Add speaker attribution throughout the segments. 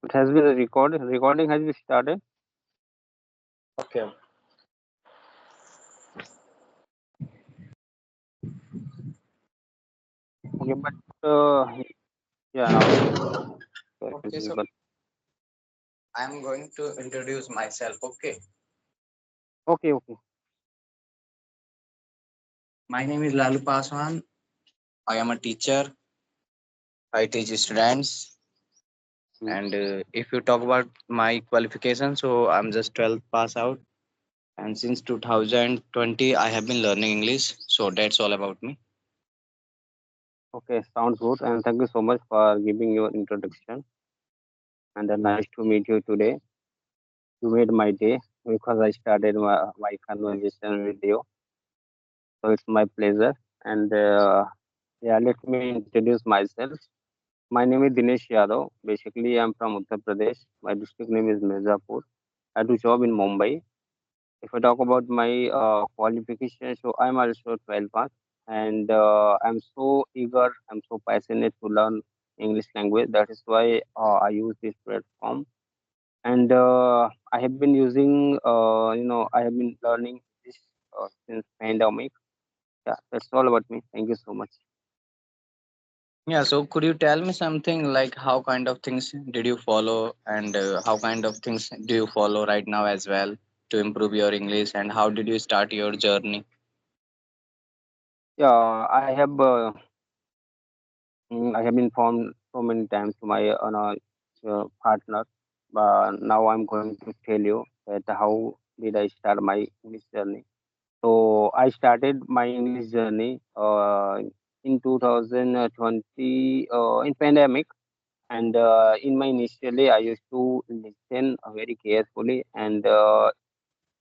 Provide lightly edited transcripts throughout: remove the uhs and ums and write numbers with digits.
Speaker 1: It has been recorded. Recording has been started.
Speaker 2: Okay.
Speaker 1: Okay, but yeah, now it is
Speaker 2: Okay, so
Speaker 1: visible.
Speaker 2: I'm going to introduce myself. Okay.
Speaker 1: Okay, okay.
Speaker 2: My name is Lalu Paswan. I am a teacher. I teach students.
Speaker 1: Mm.
Speaker 2: And if you talk about my qualification, so I'm just 12th pass out. And since 2020, I have been learning English. So that's all about me.
Speaker 1: Okay, sounds good. And thank you so much for giving your introduction. And nice to meet you today. You made my day because I started my conversation with you. So it's my pleasure. And yeah, let me introduce myself. My name is Dinesh Yadav. Basically, I'm from Uttar Pradesh. My district name is Mirzapur. I do job in Mumbai. If I talk about my qualification, so I'm also 12 pass, and I'm so eager, I'm so passionate to learn English language. That is why I use this platform, and I have been using, I have been learning this since pandemic. Yeah, that's all about me. Thank you so much.
Speaker 2: Yeah, so could you tell me something like how kind of things did you follow and how kind of things do you follow right now as well to improve your English and how did you start your journey?
Speaker 1: Yeah, I have been informed so many times to my partner. Now I'm going to tell you that how did I start my English journey. So I started my English journey in 2020 in pandemic, and in my initially I used to listen very carefully, and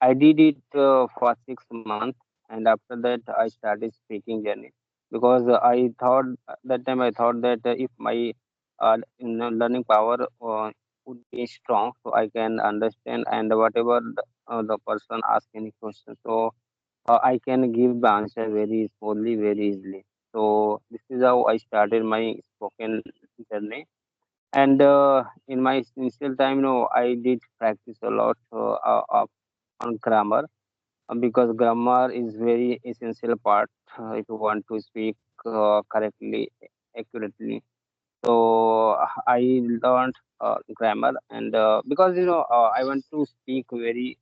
Speaker 1: I did it for 6 months, and after that I started speaking journey because I thought that time I thought that if my learning power would be strong, so I can understand and whatever the person asks any question, so I can give the answer very smoothly, very easily. So this is how I started my spoken journey. And in my initial time, I did practice a lot on grammar because grammar is very essential part if you want to speak correctly, accurately. So I learned grammar, and because I want to speak very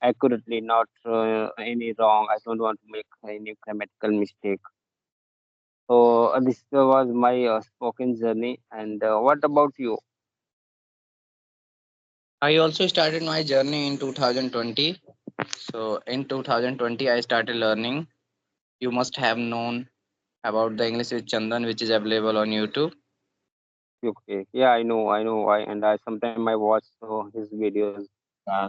Speaker 1: accurately, not any wrong. I don't want to make any grammatical mistake. So this was my spoken journey. And what about you?
Speaker 2: I also started my journey in 2020. So in 2020, I started learning. You must have known about the English with Chandan, which is available on YouTube.
Speaker 1: Okay, yeah, I know. And I sometimes I watch his videos.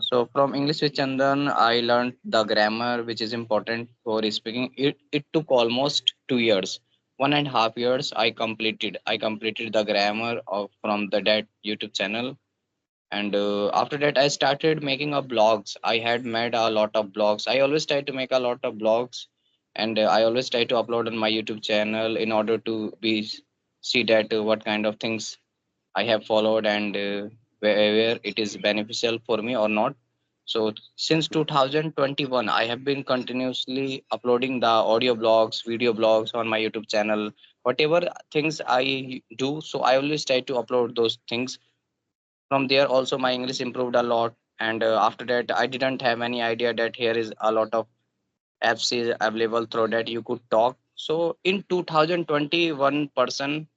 Speaker 2: So from English with Chandan, I learned the grammar, which is important for speaking. It took almost 2 years, 1.5 years. I completed the grammar of from the that YouTube channel, and after that, I started making a blogs. I had made a lot of blogs. I always try to make a lot of blogs, and I always try to upload on my YouTube channel in order to be see that what kind of things I have followed and where it is beneficial for me or not. So since 2021, I have been continuously uploading the audio blogs, video blogs on my YouTube channel. Whatever things I do, so I always try to upload those things. From there, also my English improved a lot. And after that, I didn't have any idea that here is a lot of apps is available through that you could talk. So in 2020, one person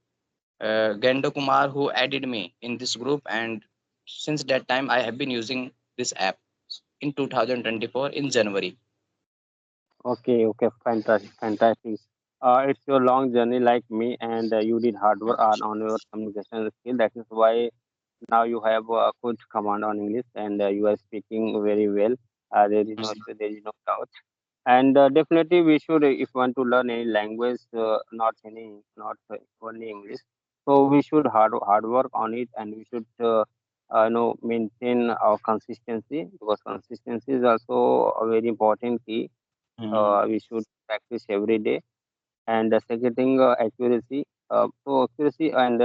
Speaker 2: Gendo Kumar who added me in this group, and since that time I have been using this app in 2024 in January.
Speaker 1: Okay, okay, fantastic, fantastic. It's your long journey like me, and you did hard work on your communication skill. That is why now you have a good command on English, and you are speaking very well. There is no doubt. And definitely, we should, if want to learn any language, not only English. So we should hard work on it, and we should, maintain our consistency because consistency is also a very important key.
Speaker 2: Mhm.
Speaker 1: We should practice every day. And the second thing, accuracy. So accuracy and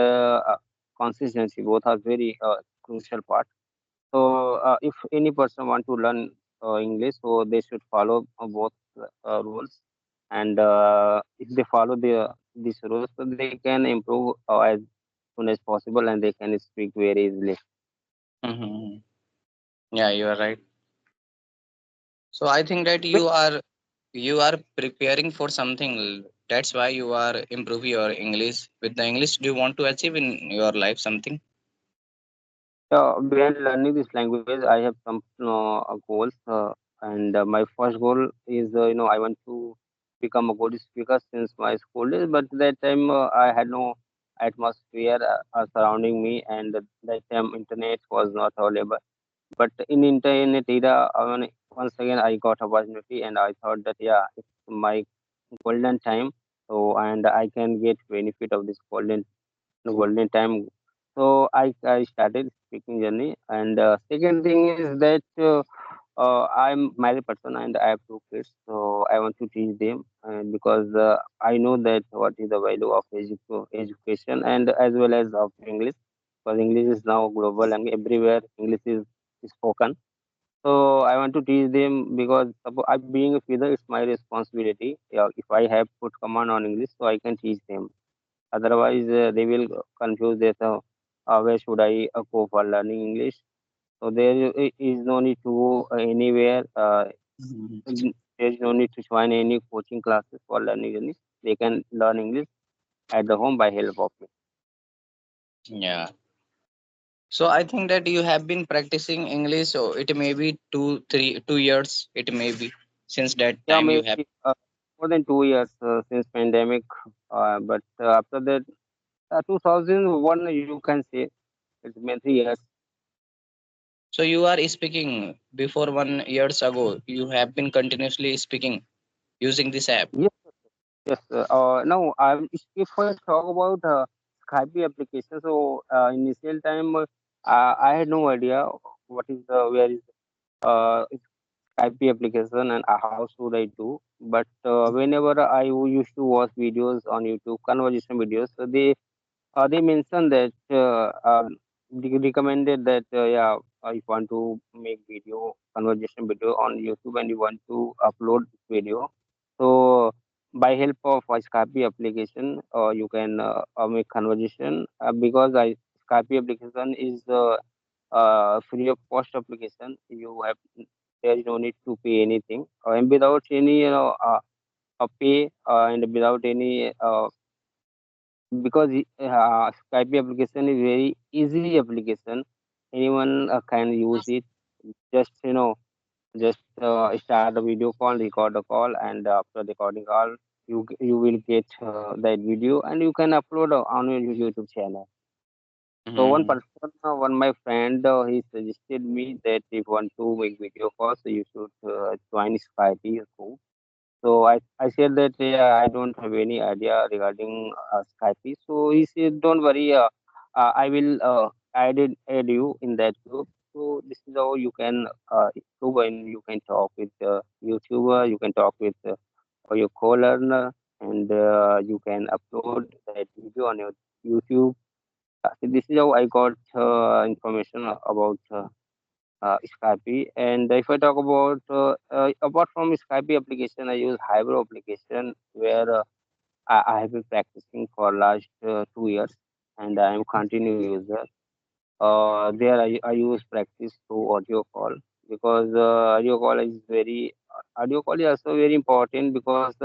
Speaker 1: consistency. Both are very crucial part. So if any person want to learn English, so they should follow both rules, and if they follow these rules, so they can improve as soon as possible, and they can speak very easily.
Speaker 2: Mm-hmm. Yeah, you are right. So I think that you are preparing for something. That's why you are improving your English. With the English, do you want to achieve in your life something?
Speaker 1: Behind learning this language, I have some goals, and my first goal is I want to become a good speaker since my school days. But that time I had no atmosphere surrounding me, and that time internet was not available. But in internet era, once again I got opportunity, and I thought that yeah, it's my golden time, so and I can get benefit of this golden time. So I started speaking journey, and second thing is that I'm married person and I have two kids, so I want to teach them because I know that what is the value of education and as well as of English, because English is now global and everywhere English is spoken. So I want to teach them because I, being a father, it's my responsibility. Yeah, if I have put command on English, so I can teach them. Otherwise, they will confuse this. Where should I go for learning English? So is no need to go anywhere.
Speaker 2: Mhm.
Speaker 1: There is no need to join any coaching classes for learning English. They can learn English at the home by help of me.
Speaker 2: Yeah. So I think that you have been practicing English. So it may be 2 years. It may be since that
Speaker 1: Yeah,
Speaker 2: time you have.
Speaker 1: maybe more than 2 years since pandemic. But after that, 2001, you can say it's been 3 years.
Speaker 2: So you are speaking before 1 years ago. You have been continuously speaking using this app.
Speaker 1: Yes, yes. Now, if I talk about Skype application, so initial time I had no idea what is the where is Skype application and how should I do. But whenever I used to watch videos on YouTube, conversation videos, so they mentioned that they recommended that yeah, if you want to make video conversation video on YouTube and you want to upload video, so by help of a Skype application, you can make conversation because Skype application is free of cost application. You have there is no need to pay anything and without any pay and without any because Skype application is very easy application. Anyone can use it. Just just start a video call, record a call, and after recording call, you will get that video, and you can upload on your YouTube channel. So one
Speaker 2: Mhm.
Speaker 1: person, one my friend, he suggested me that if you want to make video calls, so you should join Skype too. So I said that yeah, I don't have any idea regarding Skype. So he said, don't worry, I will add you in that group. So this is how you can improve and you can talk with YouTuber, you can talk with your co-learner, and you can upload that video on your YouTube. So this is how I got information about Skype. And if I talk about apart from Skype application, I use Hybro application where I have been practicing for last 2 years, and I am continue user. There I use practice through audio call because audio call is also very important because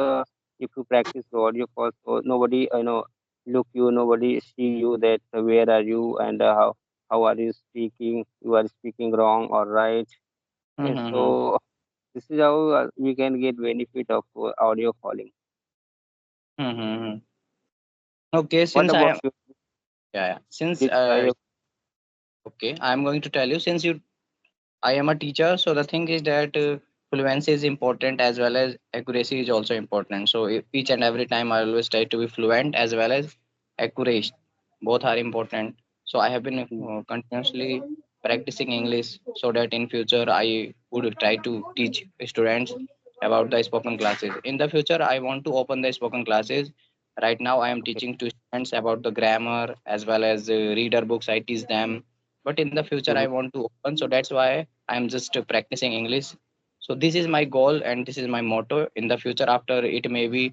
Speaker 1: if you practice the audio call, so nobody look you, nobody see you that where are you and how are you speaking, you are speaking wrong or right. Yes,
Speaker 2: Mhm.
Speaker 1: so this is how we can get benefit of audio calling.
Speaker 2: Mhm. Okay,
Speaker 1: What
Speaker 2: since I
Speaker 1: about
Speaker 2: am
Speaker 1: you?
Speaker 2: yeah, yeah. Since
Speaker 1: Did I?
Speaker 2: okay, I am going to tell you since you I am a teacher, so the thing is that fluency is important as well as accuracy is also important. So each and every time I always try to be fluent as well as accurate. Both are important. So I have been continuously practicing English so that in future I would try to teach students about the spoken classes. In the future, I want to open the spoken classes. Right now, I am
Speaker 1: Okay.
Speaker 2: teaching to about the grammar as well as reader books. I teach them, but in the future I
Speaker 1: Mhm.
Speaker 2: want to open, so that's why I'm just practicing English. So this is my goal and this is my motto. In the future, after it may be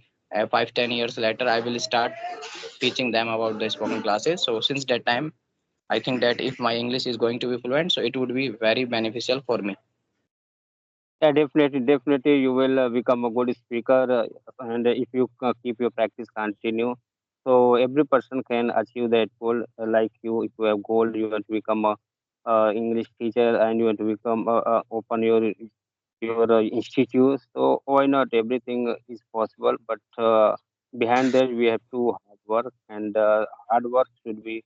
Speaker 2: 5-10 years later, I will start teaching them about the spoken classes. So since that time, I think that if my English is going to be fluent, so it would be very beneficial for me.
Speaker 1: Yeah, definitely, definitely, you will become a good speaker, and if you keep your practice continue, so every person can achieve that goal. Like you, if you have goal, you want to become a English teacher, and you want to become open your institute. So why not? Everything is possible, but behind that we have to hard work, and hard work should be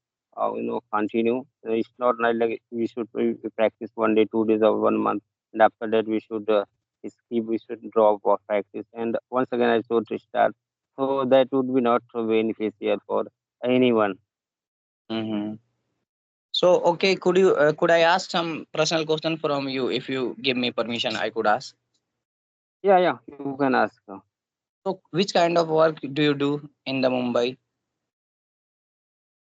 Speaker 1: continue. It's not like we should practice 1 day, 2 days, or 1 month, and after that we should skip. We should drop or practice, and once again I should restart. So that would be not so beneficial for anyone.
Speaker 2: Hmm. So okay, could I ask some personal question from you? If you give me permission, I could ask.
Speaker 1: Yeah, yeah, you can ask.
Speaker 2: So which kind of work do you do in the Mumbai?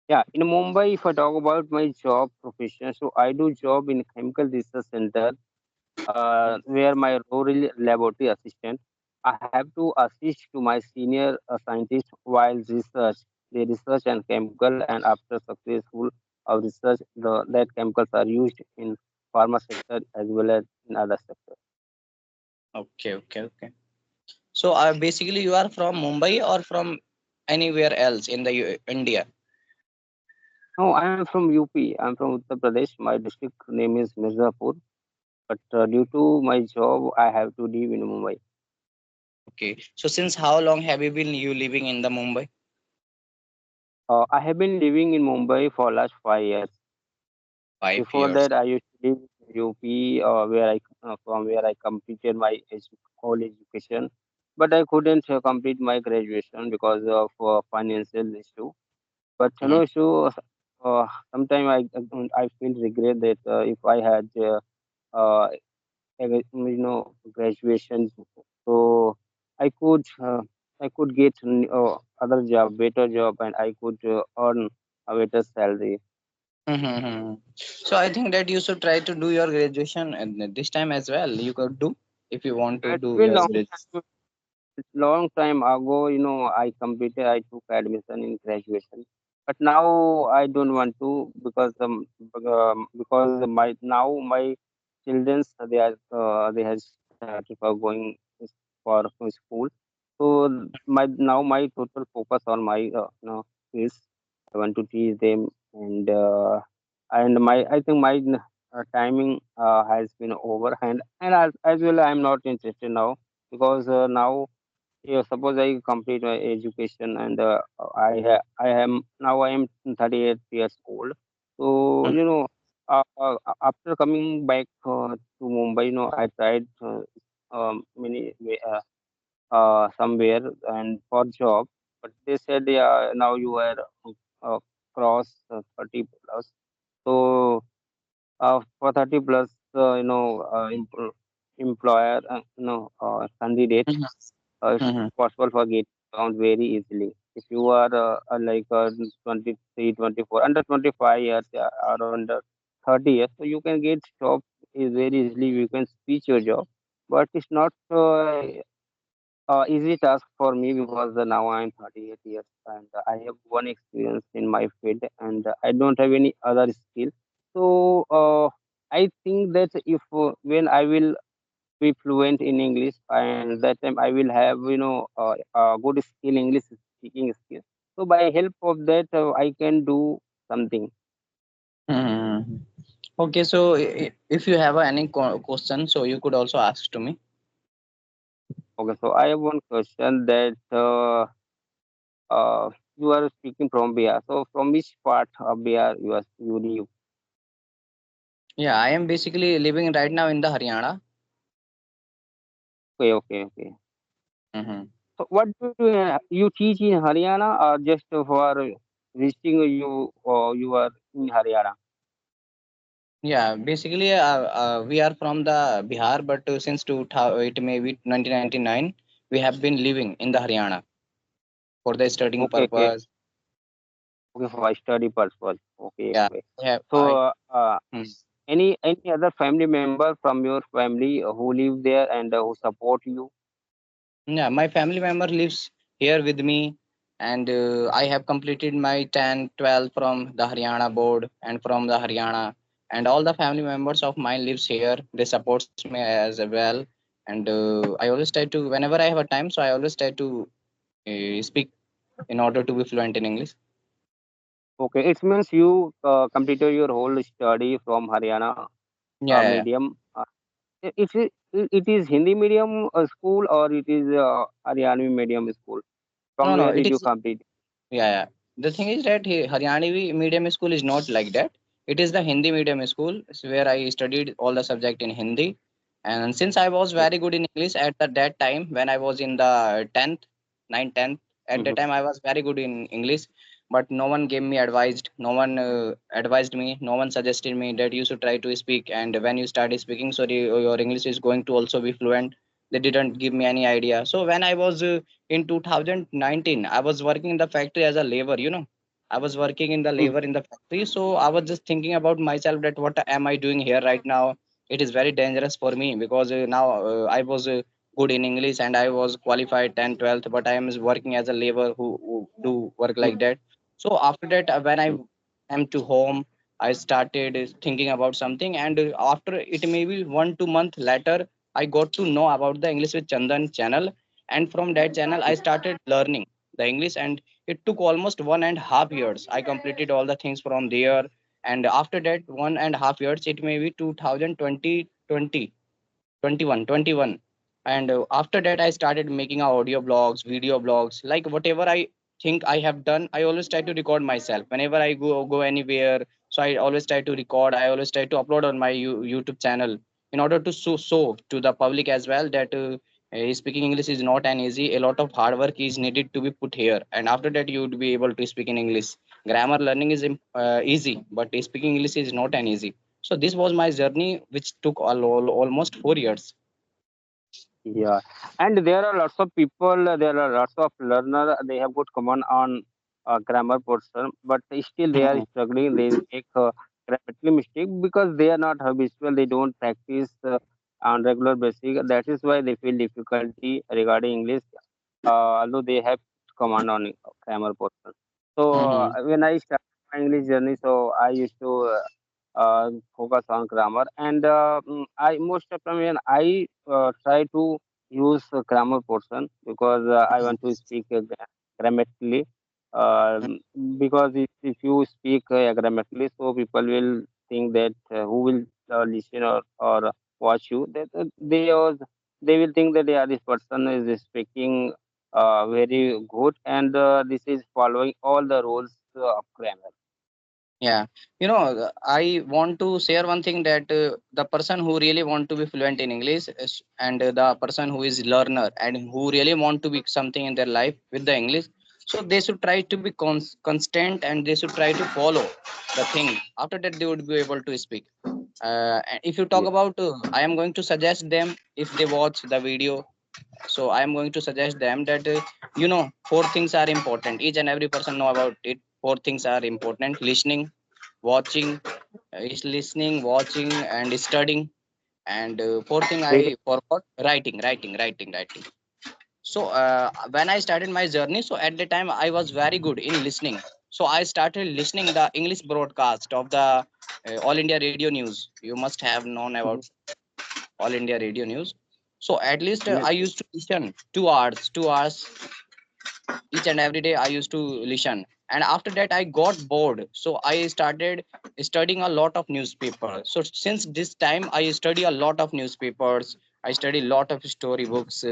Speaker 1: Yeah, in Mumbai, if I talk about my job profession, so I do job in chemical research center, where my role is laboratory assistant. I have to assist to my senior scientist while research. They research and chemical, and after successful research, that chemicals are used in pharma sector as well as in other sectors.
Speaker 2: Okay, okay, okay. So basically, you are from Mumbai or from anywhere else in the India?
Speaker 1: No, I am from UP. I'm from Uttar Pradesh. My district name is Mirzapur. But due to my job, I have to live in Mumbai.
Speaker 2: Okay. So since how long have you been you living in the Mumbai?
Speaker 1: I have been living in Mumbai for last 5 years.
Speaker 2: 5 years.
Speaker 1: Before that, I used to live in UP, from where I completed my whole education. But I couldn't complete my graduation because of financial issue. But
Speaker 2: Mhm.
Speaker 1: no issue. Sometimes I feel regret that if I had uh, graduation, so I could uh, I could get other job, better job, and I could earn a better salary.
Speaker 2: Mhm. So I think that you should try to do your graduation and this time as well. You could do if you want to
Speaker 1: It's
Speaker 2: do
Speaker 1: been
Speaker 2: your
Speaker 1: long
Speaker 2: graduation.
Speaker 1: time, long time ago. I took admission in graduation, but now I don't want to because my childrens they have started for going for school. So my total focus on my is I want to teach them, and my I think my timing has been over, and as well I'm not interested now because now, yeah, suppose I complete my education, and I am now I am 38 years old. So after coming back to Mumbai, I tried somewhere and for job, but they said, yeah, now you are uh, cross 30 plus. So for 30 plus, employer, candidate,
Speaker 2: Mhm.
Speaker 1: it's
Speaker 2: Mhm.
Speaker 1: possible for getting around very easily. If you are like 23, 24, under 25 years, or under 30 years, so you can get job is very easily. You can switch your job, but it's not easy task for me because now I'm 38 years, and I have one experience in my field, and I don't have any other skill. So I think that if when I will be fluent in English, and that time I will have a good skill, English speaking skill. So by help of that, I can do something.
Speaker 2: Mhm. Okay, so if you have any question, so you could also ask to me.
Speaker 1: Okay, so I have one question that you are speaking from Bihar. So from which part of Bihar you live?
Speaker 2: Yeah, I am basically living right now in the Haryana.
Speaker 1: Okay, okay, okay.
Speaker 2: Mhm.
Speaker 1: So what do you teach in Haryana, or just for visiting you are in Haryana?
Speaker 2: Yeah, basically, we are from the Bihar, but since it may be 1999, we have been living in the Haryana for the studying
Speaker 1: Okay, okay.
Speaker 2: purpose.
Speaker 1: Okay, for study purpose. Okay,
Speaker 2: Yeah,
Speaker 1: okay.
Speaker 2: yeah.
Speaker 1: So,
Speaker 2: Hmm.
Speaker 1: any other family member from your family who live there and who support you?
Speaker 2: Yeah, my family member lives here with me, and I have completed my 10, 12 from the Haryana board and from the Haryana, and all the family members of mine lives here. They supports me as well, and I always try to whenever I have a time, so I always try to speak in order to be fluent in English.
Speaker 1: Okay, it means you completed your whole study from Haryana
Speaker 2: Yeah, yeah, yeah.
Speaker 1: medium. It is Hindi medium school or it is Haryana medium school?
Speaker 2: No,
Speaker 1: From
Speaker 2: no,
Speaker 1: where
Speaker 2: it
Speaker 1: did you
Speaker 2: is.
Speaker 1: complete?
Speaker 2: Yeah, yeah. The thing is that Haryani medium school is not like that. It is the Hindi medium school where I studied all the subject in Hindi. And since I was
Speaker 1: Okay.
Speaker 2: very good in English at that time when I was in the 10th, 9th, 10th, at that
Speaker 1: Mhm.
Speaker 2: time I was very good in English. But no one gave me advised, no one advised me, no one suggested me that you should try to speak. And when you start speaking, so your English is going to also be fluent. They didn't give me any idea. So when I was in 2019 I was working in the factory as a labor, I was working in the
Speaker 1: Mhm.
Speaker 2: labor in the factory. So I was just thinking about myself that what am I doing here right now. It is very dangerous for me because now I was good in English and I was qualified 10, 12th, but I am working as a labor who do work
Speaker 1: Mhm.
Speaker 2: like that. So after that when I
Speaker 1: Mhm.
Speaker 2: am to home, I started thinking about something, and after it maybe 1 2 month later I got to know about the English with Chandan channel, and from that channel I started learning the English, and it took almost 1.5 years. I completed all the things from there, and after that 1.5 years, it may be 2020 21 and after that I started making audio blogs, video blogs, like whatever I think I have done, I always try to record myself whenever I go anywhere. So I always try to record, I always try to upload on my YouTube channel in order to show to the public as well that speaking English is not an easy. A lot of hard work is needed to be put here, and after that you would be able to speak in English. Grammar learning is easy, but speaking English is not an easy. So this was my journey, which took almost 4 years.
Speaker 1: Yeah, and there are lots of people, there are lots of learner, they have good command on grammar portion, but still they are
Speaker 2: Mhm.
Speaker 1: struggling. They make grammatical mistake because they are not habitual. They don't practice on regular basis. That is why they feel difficulty regarding English, although they have command on grammar portion. So
Speaker 2: Mhm.
Speaker 1: when I started my English journey, so I used to focus on grammar, and I most of the time when I try to use grammar portion because I want to speak grammatically. Um, because if you speak grammatically, so people will think that who will listen or watch you, that they will think that yeah, this person is speaking very good, and this is following all the rules of grammar.
Speaker 2: Yeah, I want to share one thing that the person who really want to be fluent in English and the person who is learner and who really want to be something in their life with the English, so they should try to be constant, and they should try to follow the thing. After that, they would be able to speak. And if you talk
Speaker 1: Yeah.
Speaker 2: about, I am going to suggest them if they watch the video. So I am going to suggest them that four things are important. Each and every person know about it. Four things are important: listening, watching, is listening, watching, and studying. And fourth thing
Speaker 1: Reading.
Speaker 2: I forgot: writing. So when I started my journey, so at the time I was very good in listening. So I started listening the English broadcast of the All India Radio News. You must have known about
Speaker 1: Mhm.
Speaker 2: All India Radio News. So at least
Speaker 1: Yes.
Speaker 2: I used to listen 2 hours each and every day. I used to listen, and after that I got bored. So I started studying a lot of newspapers. So since this time I study a lot of newspapers. I study a lot of storybooks,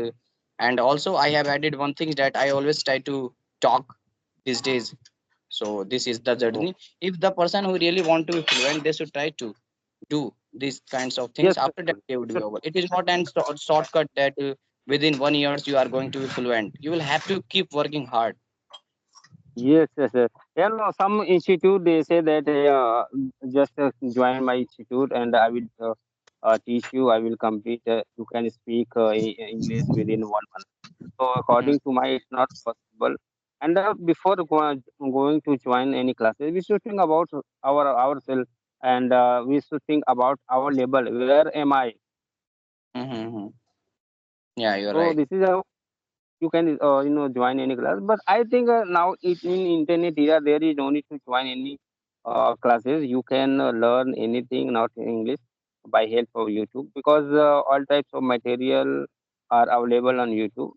Speaker 2: and also I have added one thing that I always try to talk these days. So this is the
Speaker 1: Oh,
Speaker 2: journey. If the person who really want to be fluent, they should try to do these kinds of things.
Speaker 1: yes,
Speaker 2: After that
Speaker 1: actually.
Speaker 2: they would be over. It is not an shortcut that within 1 years you are going to be fluent. You will have to keep working hard.
Speaker 1: Yes, yes, yes. Yeah, no, some institute they say that just join my institute and I will teach you. I will complete. You can speak English within 1 month. So
Speaker 2: Mm,
Speaker 1: according to my, it's not possible. And before going to join any classes, we should think about ourselves, and we should think about our level. Where am I?
Speaker 2: Mm-hmm. Yeah, you're
Speaker 1: So
Speaker 2: right.
Speaker 1: this is how you can join any class. But I think now in internet era there is no need to join any classes. You can learn anything, not in English, by help of YouTube, because all types of material are available on YouTube.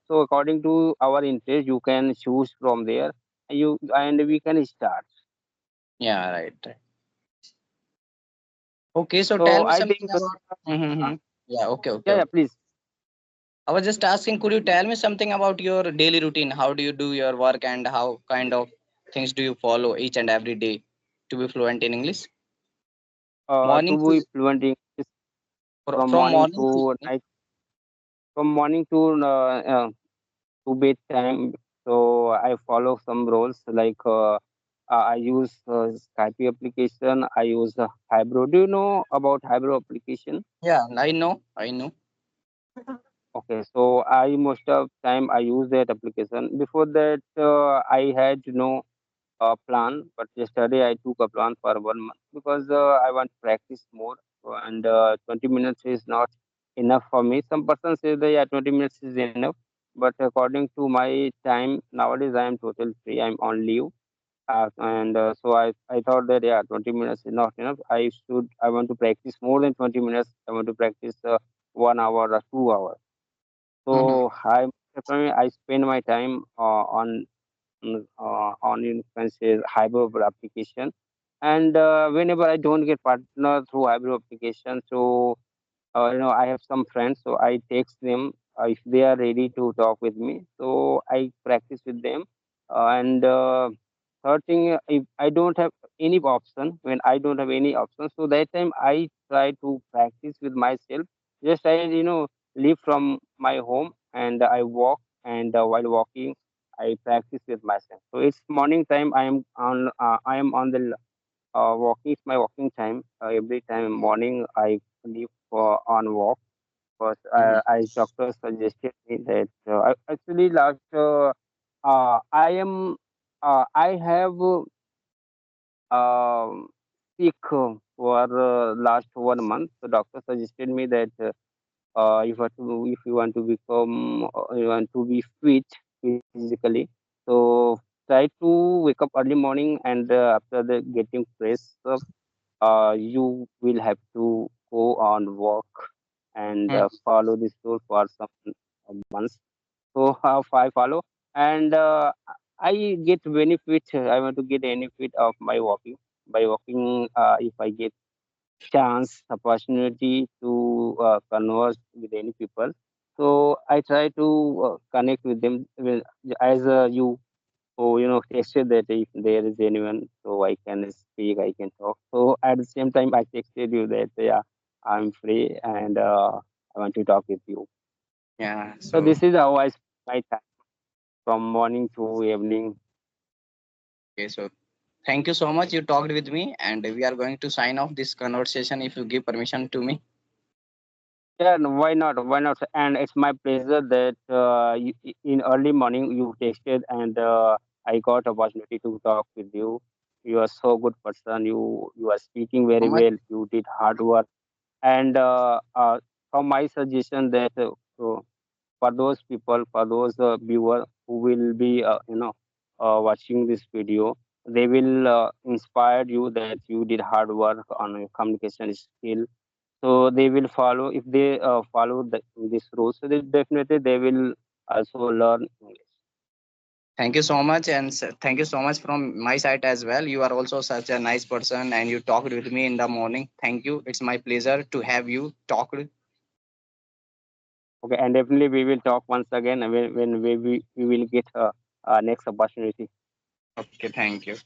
Speaker 1: So according to our interest you can choose from there. And we can start.
Speaker 2: Yeah, right, right. Okay, so tell
Speaker 1: So
Speaker 2: me
Speaker 1: I
Speaker 2: something
Speaker 1: think
Speaker 2: about.
Speaker 1: uh,
Speaker 2: Mm-hmm. Yeah, okay, okay,
Speaker 1: yeah, yeah,
Speaker 2: okay.
Speaker 1: please.
Speaker 2: I was just asking, could you tell me something about your daily routine? How do you do your work and how kind of things do you follow each and every day to be fluent in English?
Speaker 1: To
Speaker 2: Morning to
Speaker 1: be fluent in English, from
Speaker 2: from
Speaker 1: morning
Speaker 2: morning to
Speaker 1: to
Speaker 2: evening.
Speaker 1: night, from morning to bedtime. So I follow some rules like I use Skype application. I use Hybro. Do you know about Hybro application?
Speaker 2: Yeah, I know, I know.
Speaker 1: Okay, so I most of time I use that application. Before that, I had no plan, but yesterday I took a plan for 1 month because I want to practice more, and 20 minutes is not enough for me. Some person say that yeah, 20 minutes is enough, but according to my time nowadays, I am totally free. I'm on leave, and so I thought that yeah, 20 minutes is not enough. I want to practice more than 20 minutes. I want to practice 1 hour or 2 hours.
Speaker 2: Mm-hmm.
Speaker 1: So I spend my time on you can say hybrid application, and whenever I don't get partner through hybrid application, so I have some friends, so I text them if they are ready to talk with me, so I practice with them. And third thing, if I don't have any option, when I don't have any option, so that time I try to practice with myself. Just I leave from my home and I walk, and while walking I practice with myself. So it's morning time. I am on the walking is my walking time. Every time morning I leave for on walk. But
Speaker 2: Mm-hmm.
Speaker 1: I doctor suggested me that actually last I am I have sick for last 1 month. So doctor suggested me that if you want to become you want to be fit physically, so try to wake up early morning, and after the getting fresh up, you will have to go on walk and follow this rule for some months. So how I follow, and I get benefit. I want to get benefit of my walking. By walking, if I get chance, opportunity to converse with any people, so I try to connect with them as you. So, texted that if there is anyone, so I can speak, I can talk. So at the same time, I texted you that, yeah, I'm free, and I want to talk with you.
Speaker 2: Yeah,
Speaker 1: So
Speaker 2: so
Speaker 1: this is how I spend my time from morning to evening.
Speaker 2: okay, so thank you so much. You talked with me, and we are going to sign off this conversation if you give permission to me.
Speaker 1: Yeah, no, why not? Why not? And it's my pleasure that in early morning you texted, and I got opportunity to talk with you. You are so good person. You are speaking
Speaker 2: So
Speaker 1: very
Speaker 2: much.
Speaker 1: well. You did hard work, and from my suggestion that for those people, for those viewers who will be watching this video, they will inspire you that you did hard work on your communication skill, so they will follow. If they follow this rule, so definitely they will also learn English.
Speaker 2: Thank you so much, and thank you so much from my side as well. You are also such a nice person, and you talked with me in the morning. Thank you. It's my pleasure to have you talked.
Speaker 1: Okay, and definitely we will talk once again when we will get next opportunity.
Speaker 2: Okay, thank you.